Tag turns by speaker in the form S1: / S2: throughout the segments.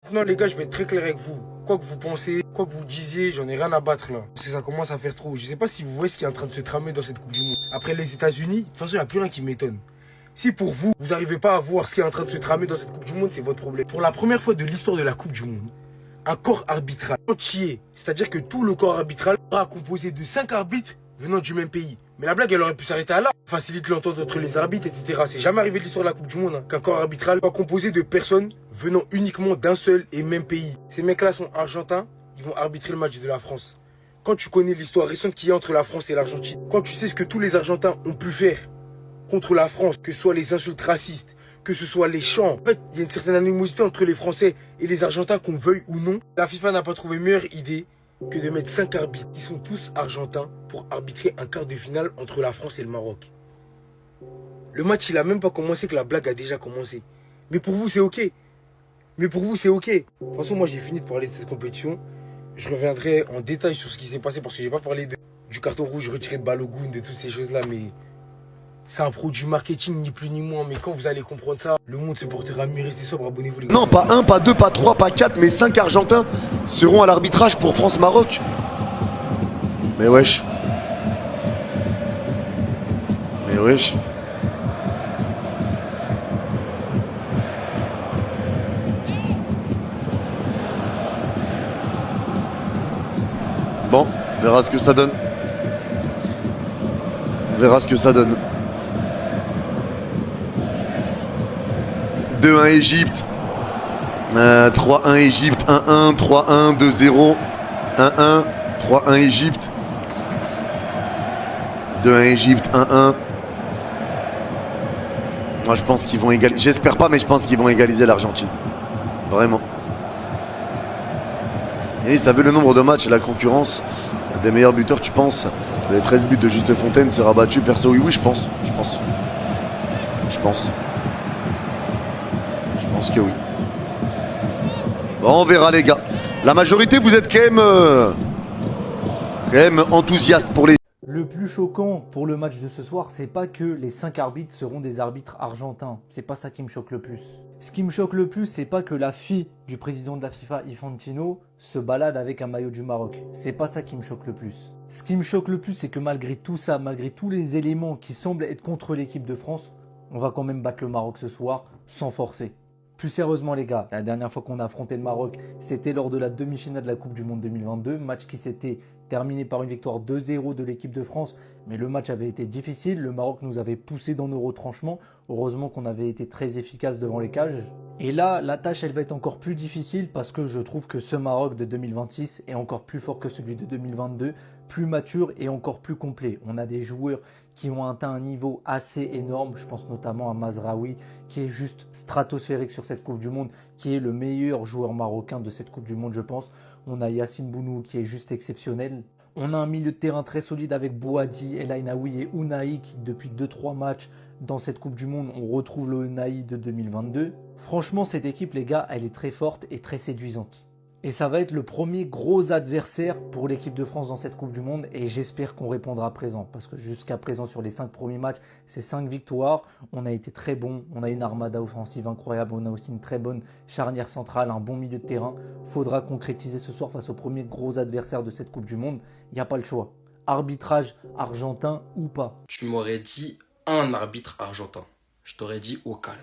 S1: Maintenant les gars, je vais être très clair avec vous. Quoi que vous pensez, quoi que vous disiez, j'en ai rien à battre là. Parce que ça commence à faire trop. Je sais pas si vous voyez ce qui est en train de se tramer dans cette Coupe du Monde. Après les États-Unis, de toute façon, il n'y a plus rien qui m'étonne. Si pour vous, vous n'arrivez pas à voir ce qui est en train de se tramer dans cette Coupe du Monde, c'est votre problème. Pour la première fois de l'histoire de la Coupe du Monde, un corps arbitral entier, c'est-à-dire que tout le corps arbitral sera composé de 5 arbitres venant du même pays. Mais la blague, elle aurait pu s'arrêter à là. Facilite l'entente entre les arbitres, etc. C'est jamais arrivé de l'histoire de la Coupe du Monde qu'un corps arbitral soit composé de personnes venant uniquement d'un seul et même pays. Ces mecs-là sont argentins, ils vont arbitrer le match de la France. Quand tu connais l'histoire récente qu'il y a entre la France et l'Argentine, quand tu sais ce que tous les Argentins ont pu faire contre la France, que ce soit les insultes racistes, que ce soit les chants. En fait, il y a une certaine animosité entre les Français et les Argentins, qu'on veuille ou non. La FIFA n'a pas trouvé meilleure idée que de mettre 5 arbitres qui sont tous argentins pour arbitrer un quart de finale entre la France et le Maroc. Le match, il a même pas commencé que la blague a déjà commencé. Mais pour vous, c'est ok. Mais pour vous, c'est ok. De toute façon, moi, j'ai fini de parler de cette compétition. Je reviendrai en détail sur ce qui s'est passé parce que j'ai pas parlé du carton rouge retiré de Balogun, de toutes ces choses-là, mais c'est un produit marketing, ni plus ni moins. Mais quand vous allez comprendre ça, le monde se portera mieux. Restez sobre, abonnez-vous les gars.
S2: Non, pas 1, pas 2, pas 3, pas 4, mais 5 Argentins seront à l'arbitrage pour France-Maroc. Mais wesh. Mais wesh. Bon, on verra ce que ça donne. On verra ce que ça donne. 2-1 Égypte. 3-1 Égypte. 1-1. 3-1. 2-0. 1-1. 3-1 Égypte. 2-1 Égypte. 1-1. Moi, je pense qu'ils vont égaliser. J'espère pas, mais je pense qu'ils vont égaliser l'Argentine. Vraiment. Et si t'as vu le nombre de matchs et la concurrence des meilleurs buteurs, tu penses que les 13 buts de Juste Fontaine sera battu? Perso, oui, je pense. Je pense que oui. Bon, on verra les gars. La majorité, vous êtes quand même enthousiaste pour les...
S3: Le plus choquant pour le match de ce soir, c'est pas que les 5 arbitres seront des arbitres argentins. C'est pas ça qui me choque le plus. Ce qui me choque le plus, c'est pas que la fille du président de la FIFA, Infantino, se balade avec un maillot du Maroc. C'est pas ça qui me choque le plus. Ce qui me choque le plus, c'est que malgré tout ça, malgré tous les éléments qui semblent être contre l'équipe de France, on va quand même battre le Maroc ce soir sans forcer. Plus sérieusement les gars, la dernière fois qu'on a affronté le Maroc, c'était lors de la demi-finale de la Coupe du Monde 2022, match qui s'était terminé par une victoire 2-0 de l'équipe de France, mais le match avait été difficile, le Maroc nous avait poussé dans nos retranchements, heureusement qu'on avait été très efficace devant les cages. Et là, la tâche elle va être encore plus difficile parce que je trouve que ce Maroc de 2026 est encore plus fort que celui de 2022, plus mature et encore plus complet. On a des joueurs qui ont atteint un niveau assez énorme, je pense notamment à Mazraoui, qui est juste stratosphérique sur cette Coupe du Monde, qui est le meilleur joueur marocain de cette Coupe du Monde, je pense. On a Yassine Bounou qui est juste exceptionnel. On a un milieu de terrain très solide avec Bouhaddi, El Ainaoui et Ounahi qui, depuis 2-3 matchs dans cette Coupe du Monde, on retrouve le Ounahi de 2022. Franchement, cette équipe, les gars, elle est très forte et très séduisante. Et ça va être le premier gros adversaire pour l'équipe de France dans cette Coupe du Monde et j'espère qu'on répondra présent parce que jusqu'à présent sur les 5 premiers matchs, c'est 5 victoires. On a été très bon, on a une armada offensive incroyable, on a aussi une très bonne charnière centrale, un bon milieu de terrain. Faudra concrétiser ce soir face au premier gros adversaire de cette Coupe du Monde. Il n'y a pas le choix. Arbitrage argentin ou pas.
S4: Tu m'aurais dit un arbitre argentin. Je t'aurais dit au calme.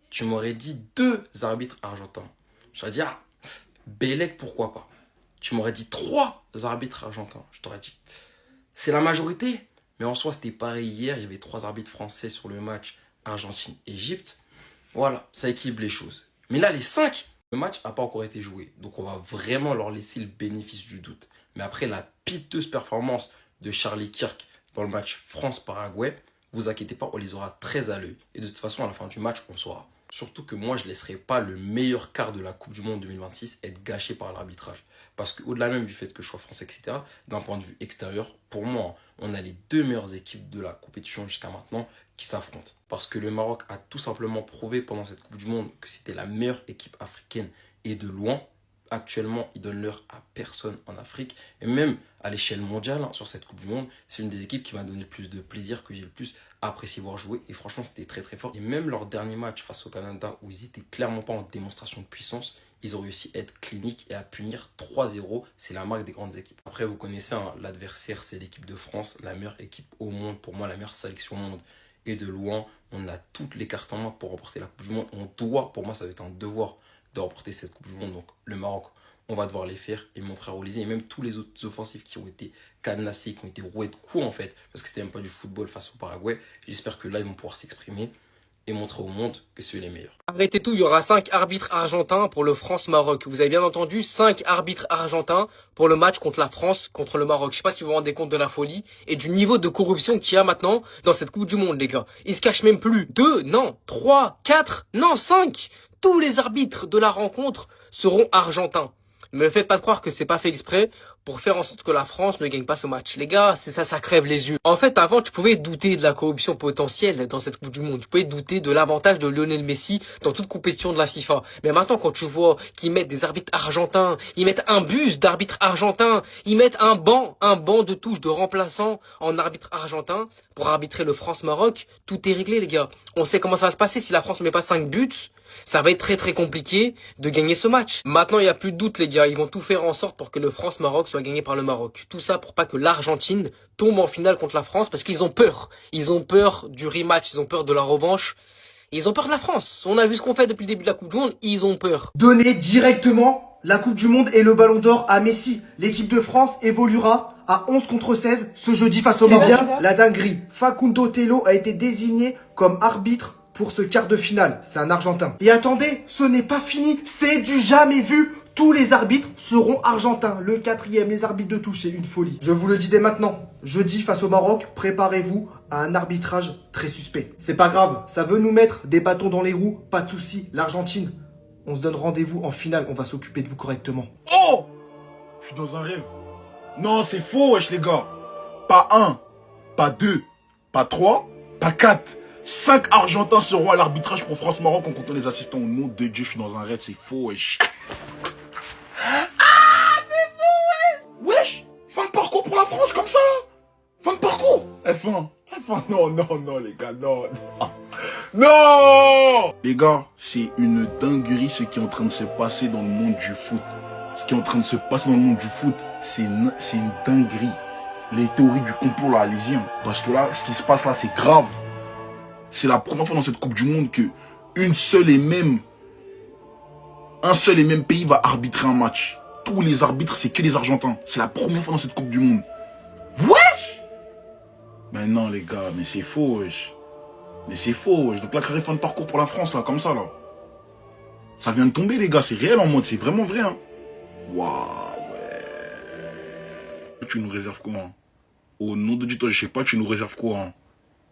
S4: Tu m'aurais dit 2 arbitres argentins. Je t'aurais dit Bélec, pourquoi pas. Tu m'aurais dit 3 arbitres argentins. Je t'aurais dit. C'est la majorité. Mais en soi, c'était pareil hier. Il y avait 3 arbitres français sur le match Argentine-Égypte. Voilà, ça équilibre les choses. Mais là, les 5, le match n'a pas encore été joué. Donc, on va vraiment leur laisser le bénéfice du doute. Mais après la piteuse performance de Charlie Kirk dans le match France-Paraguay, vous inquiétez pas, on les aura très à l'œil. Et de toute façon, à la fin du match, on saura. Surtout que moi, je ne laisserai pas le meilleur quart de la Coupe du Monde 2026 être gâché par l'arbitrage. Parce qu'au-delà même du fait que je sois français, etc., d'un point de vue extérieur, pour moi, on a les 2 meilleures équipes de la compétition jusqu'à maintenant qui s'affrontent. Parce que le Maroc a tout simplement prouvé pendant cette Coupe du Monde que c'était la meilleure équipe africaine et de loin. Actuellement, ils donnent l'heure à personne en Afrique. Et même à l'échelle mondiale, sur cette Coupe du Monde, c'est une des équipes qui m'a donné le plus de plaisir, que j'ai le plus apprécié voir jouer. Et franchement, c'était très très fort. Et même leur dernier match face au Canada, où ils étaient clairement pas en démonstration de puissance, ils ont réussi à être cliniques et à punir 3-0. C'est la marque des grandes équipes. Après, vous connaissez, hein, l'adversaire, c'est l'équipe de France, la meilleure équipe au monde. Pour moi, la meilleure sélection au monde. Et de loin, on a toutes les cartes en main pour remporter la Coupe du Monde. On doit, pour moi, ça va être un devoir de remporter cette Coupe du Monde. Donc, le Maroc, on va devoir les faire. Et mon frère Olysée, et même tous les autres offensifs qui ont été cadenassés, qui ont été roués de coups, en fait, parce que c'était même pas du football face au Paraguay. J'espère que là, ils vont pouvoir s'exprimer et montrer au monde que c'est les meilleurs.
S5: Arrêtez tout, il y aura 5 arbitres argentins pour le France-Maroc. Vous avez bien entendu, 5 arbitres argentins pour le match contre la France, contre le Maroc. Je sais pas si vous vous rendez compte de la folie et du niveau de corruption qu'il y a maintenant dans cette Coupe du Monde, les gars. Ils se cachent même plus. 2, non, 3, 4, non, 5. Tous les arbitres de la rencontre seront argentins. Ne me faites pas croire que c'est pas fait exprès pour faire en sorte que la France ne gagne pas ce match. Les gars, c'est ça, ça crève les yeux. En fait, avant, tu pouvais douter de la corruption potentielle dans cette Coupe du Monde. Tu pouvais douter de l'avantage de Lionel Messi dans toute compétition de la FIFA. Mais maintenant, quand tu vois qu'ils mettent des arbitres argentins, ils mettent un bus d'arbitres argentins, ils mettent un banc de touche de remplaçants en arbitre argentin pour arbitrer le France-Maroc, tout est réglé, les gars. On sait comment ça va se passer si la France ne met pas 5 buts. Ça va être très très compliqué de gagner ce match. Maintenant, il n'y a plus de doute, les gars. Ils vont tout faire en sorte pour que le France-Maroc soit gagné par le Maroc. Tout ça pour pas que l'Argentine tombe en finale contre la France parce qu'ils ont peur. Ils ont peur du rematch, ils ont peur de la revanche. Ils ont peur de la France. On a vu ce qu'on fait depuis le début de la Coupe du Monde, ils ont peur.
S6: Donnez directement la Coupe du Monde et le Ballon d'Or à Messi. L'équipe de France évoluera à 11 contre 16 ce jeudi face au Maroc. La dinguerie. Facundo Tello a été désigné comme arbitre pour ce quart de finale. C'est un Argentin. Et attendez, ce n'est pas fini. C'est du jamais vu. Tous les arbitres seront argentins. Le 4e, les arbitres de touche, c'est une folie. Je vous le dis dès maintenant. Jeudi face au Maroc, préparez-vous à un arbitrage très suspect. C'est pas grave, ça veut nous mettre des bâtons dans les roues. Pas de soucis, l'Argentine. On se donne rendez-vous en finale. On va s'occuper de vous correctement.
S7: Oh! Je suis dans un rêve. Non, c'est faux, wesh, les gars. Pas 1, pas 2, pas 3, pas 4. 5 Argentins seront à l'arbitrage pour France-Maroc en comptant les assistants. Au nom de Dieu, je suis dans un rêve, c'est faux, wesh. Ah, c'est faux, wesh. Wesh, fin de parcours pour la France comme ça. Fin de parcours. F1. Non, les gars, non. Non. Les gars, c'est une dinguerie ce qui est en train de se passer dans le monde du foot. Ce qui est en train de se passer dans le monde du foot, c'est une dinguerie. Les théories du complot, là, allez-y. Parce que là, ce qui se passe là, c'est grave. C'est la première fois dans cette Coupe du Monde que un seul et même pays va arbitrer un match. Tous les arbitres, c'est que les Argentins. C'est la première fois dans cette Coupe du Monde. Wesh! Mais non, les gars, mais c'est faux, wesh. Mais c'est faux, wesh. Donc là, carré fin de parcours pour la France, là, comme ça, là. Ça vient de tomber, les gars. C'est réel en mode, c'est vraiment vrai, hein. Waouh, ouais. Tu nous réserves quoi, hein? Au nom de Dieu, toi, je sais pas, tu nous réserves quoi, hein?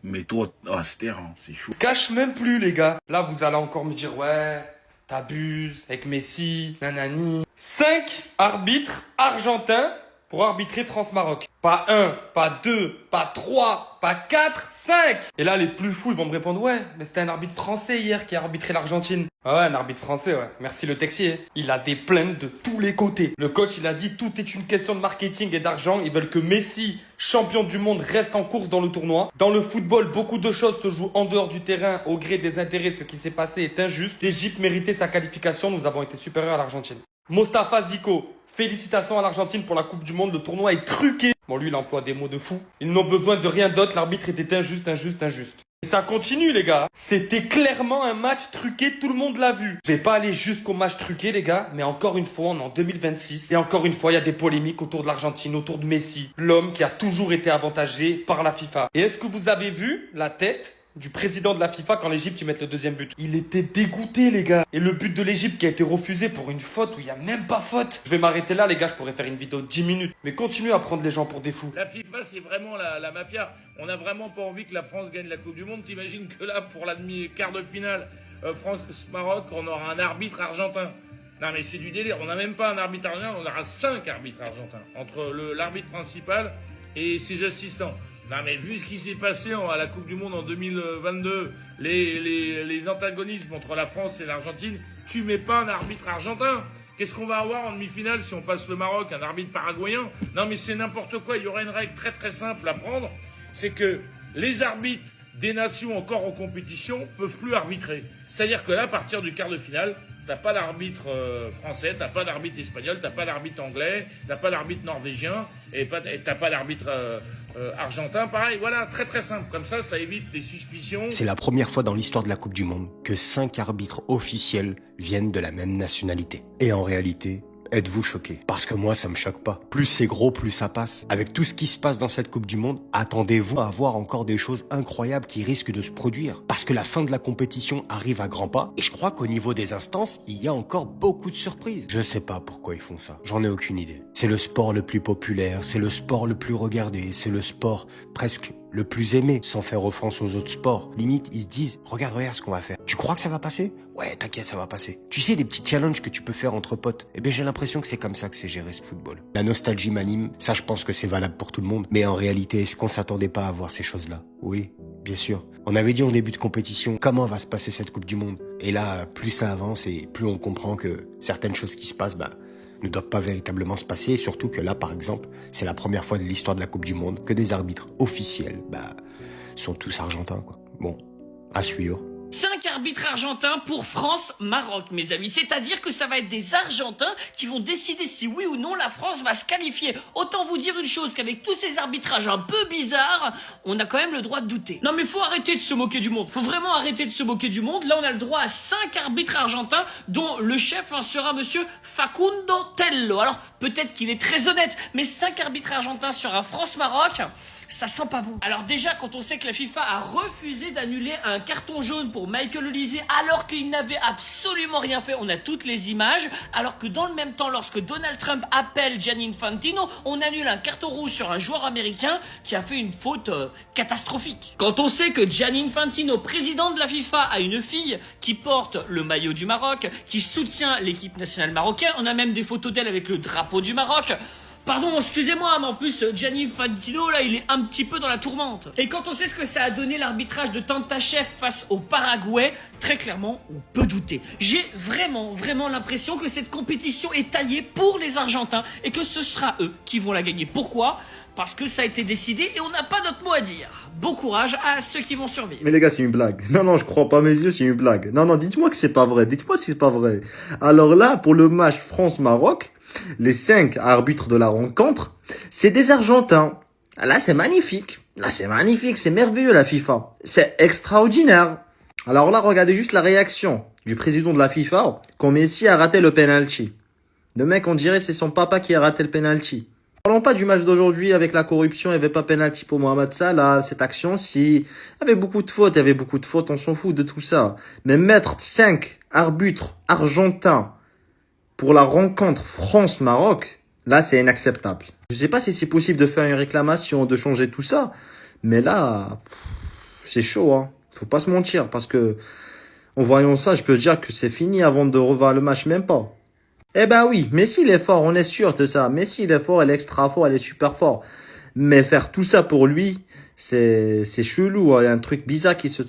S7: Mais toi, Aster, hein, c'est chaud.
S8: Cache même plus, les gars. Là, vous allez encore me dire, ouais, t'abuses avec Messi, nanani. 5 arbitres argentins pour arbitrer France-Maroc. Pas 1, pas 2, pas 3, pas 4, 5. Et là, les plus fous, ils vont me répondre, ouais, mais c'était un arbitre français hier qui a arbitré l'Argentine. Ah ouais, un arbitre français, ouais. Merci le texier. Il a des plaintes de tous les côtés. Le coach, il a dit, tout est une question de marketing et d'argent. Ils veulent que Messi, champion du monde, reste en course dans le tournoi. Dans le football, beaucoup de choses se jouent en dehors du terrain. Au gré des intérêts, ce qui s'est passé est injuste. L'Égypte méritait sa qualification. Nous avons été supérieurs à l'Argentine. Mostafa Zico, félicitations à l'Argentine pour la Coupe du Monde. Le tournoi est truqué. Bon, lui, il emploie des mots de fou. Ils n'ont besoin de rien d'autre. L'arbitre était injuste. Et ça continue, les gars. C'était clairement un match truqué. Tout le monde l'a vu. Je vais pas aller jusqu'au match truqué, les gars. Mais encore une fois, on est en 2026. Et encore une fois, il y a des polémiques autour de l'Argentine, autour de Messi. L'homme qui a toujours été avantagé par la FIFA. Et est-ce que vous avez vu la tête du président de la FIFA quand l'Égypte y met le deuxième but? Il était dégoûté, les gars. Et le but de l'Égypte qui a été refusé pour une faute où il n'y a même pas faute. Je vais m'arrêter là, les gars. Je pourrais faire une vidéo de 10 minutes. Mais continuez à prendre les gens pour des fous.
S9: La FIFA, c'est vraiment la mafia. On n'a vraiment pas envie que la France gagne la Coupe du Monde. T'imagines que là, pour la demi-quart de finale, France-Maroc, on aura un arbitre argentin. Non, mais c'est du délire. On n'a même pas un arbitre argentin. On aura 5 arbitres argentins. Entre l'arbitre principal et ses assistants. Non, mais vu ce qui s'est passé à la Coupe du Monde en 2022, les antagonismes entre la France et l'Argentine, tu mets pas un arbitre argentin. Qu'est-ce qu'on va avoir en demi-finale si on passe le Maroc, un arbitre paraguayen? Non, mais c'est n'importe quoi. Il y aura une règle très très simple à prendre. C'est que les arbitres des nations encore en compétition peuvent plus arbitrer. C'est-à-dire que là, à partir du quart de finale, t'as pas d'arbitre français, t'as pas d'arbitre espagnol, t'as pas d'arbitre anglais, t'as pas d'arbitre norvégien, et t'as pas d'arbitre argentin. Pareil, voilà, très très simple. Comme ça évite des suspicions.
S10: C'est la première fois dans l'histoire de la Coupe du Monde que 5 arbitres officiels viennent de la même nationalité. Et en réalité, êtes-vous choqués? Parce que moi, ça me choque pas. Plus c'est gros, plus ça passe. Avec tout ce qui se passe dans cette Coupe du Monde, attendez-vous à voir encore des choses incroyables qui risquent de se produire. Parce que la fin de la compétition arrive à grands pas, et je crois qu'au niveau des instances, il y a encore beaucoup de surprises. Je sais pas pourquoi ils font ça. J'en ai aucune idée. C'est le sport le plus populaire, c'est le sport le plus regardé, c'est le sport presque le plus aimé, sans faire offense aux autres sports. Limite, ils se disent, regarde ce qu'on va faire. Tu crois que ça va passer? Ouais, t'inquiète, ça va passer. Tu sais, des petits challenges que tu peux faire entre potes. Eh bien, j'ai l'impression que c'est comme ça que c'est géré ce football. La nostalgie m'anime, ça je pense que c'est valable pour tout le monde. Mais en réalité, est-ce qu'on s'attendait pas à voir ces choses-là? Oui, bien sûr. On avait dit en début de compétition, comment va se passer cette Coupe du Monde? Et là, plus ça avance et plus on comprend que certaines choses qui se passent, ne doivent pas véritablement se passer, et surtout que là, par exemple, c'est la première fois de l'histoire de la Coupe du Monde que des arbitres officiels, sont tous argentins, quoi. Bon, à suivre.
S11: 5 arbitres argentins pour France-Maroc, mes amis. C'est-à-dire que ça va être des Argentins qui vont décider si oui ou non la France va se qualifier. Autant vous dire une chose, qu'avec tous ces arbitrages un peu bizarres, on a quand même le droit de douter. Non mais faut arrêter de se moquer du monde. Faut vraiment arrêter de se moquer du monde. Là on a le droit à 5 arbitres argentins, dont le chef sera monsieur Facundo Tello. Alors peut-être qu'il est très honnête, mais 5 arbitres argentins sur un France-Maroc, ça sent pas bon. Alors déjà, quand on sait que la FIFA a refusé d'annuler un carton jaune pour Michael Olise alors qu'il n'avait absolument rien fait, on a toutes les images, alors que dans le même temps, lorsque Donald Trump appelle Gianni Infantino, on annule un carton rouge sur un joueur américain qui a fait une faute catastrophique. Quand on sait que Gianni Infantino, président de la FIFA, a une fille qui porte le maillot du Maroc, qui soutient l'équipe nationale marocaine, on a même des photos d'elle avec le drapeau du Maroc. Pardon, excusez-moi, mais en plus, Gianni Infantino, là, il est un petit peu dans la tourmente. Et quand on sait ce que ça a donné l'arbitrage de Tantachev face au Paraguay, très clairement, on peut douter. J'ai vraiment l'impression que cette compétition est taillée pour les Argentins et que ce sera eux qui vont la gagner. Pourquoi ? Parce que ça a été décidé et on n'a pas d'autre mot à dire. Bon courage à ceux qui vont survivre.
S12: Mais les gars, c'est une blague. Non, je crois pas mes yeux, c'est une blague. Non, dites-moi que c'est pas vrai. Dites-moi si c'est pas vrai. Alors là, pour le match France-Maroc, les 5 arbitres de la rencontre, c'est des Argentins. Là, c'est magnifique. C'est merveilleux, la FIFA. C'est extraordinaire. Alors là, regardez juste la réaction du président de la FIFA quand Messi a raté le penalty. Le mec, on dirait c'est son papa qui a raté le penalty. Parlons pas du match d'aujourd'hui avec la corruption, il n'y avait pas penalty pour Mohamed Salah, cette action, si, il y avait beaucoup de fautes, on s'en fout de tout ça. Mais mettre 5 arbitres argentins pour la rencontre France-Maroc, là, c'est inacceptable. Je sais pas si c'est possible de faire une réclamation, de changer tout ça, mais là, c'est chaud, hein. Faut pas se mentir, parce que, en voyant ça, je peux dire que c'est fini avant de revoir le match, même pas. Eh ben oui, Messi il est fort, on est sûr de ça. Messi il est fort, il est extra fort, il est super fort. Mais faire tout ça pour lui, c'est chelou, il y a un truc bizarre qui se...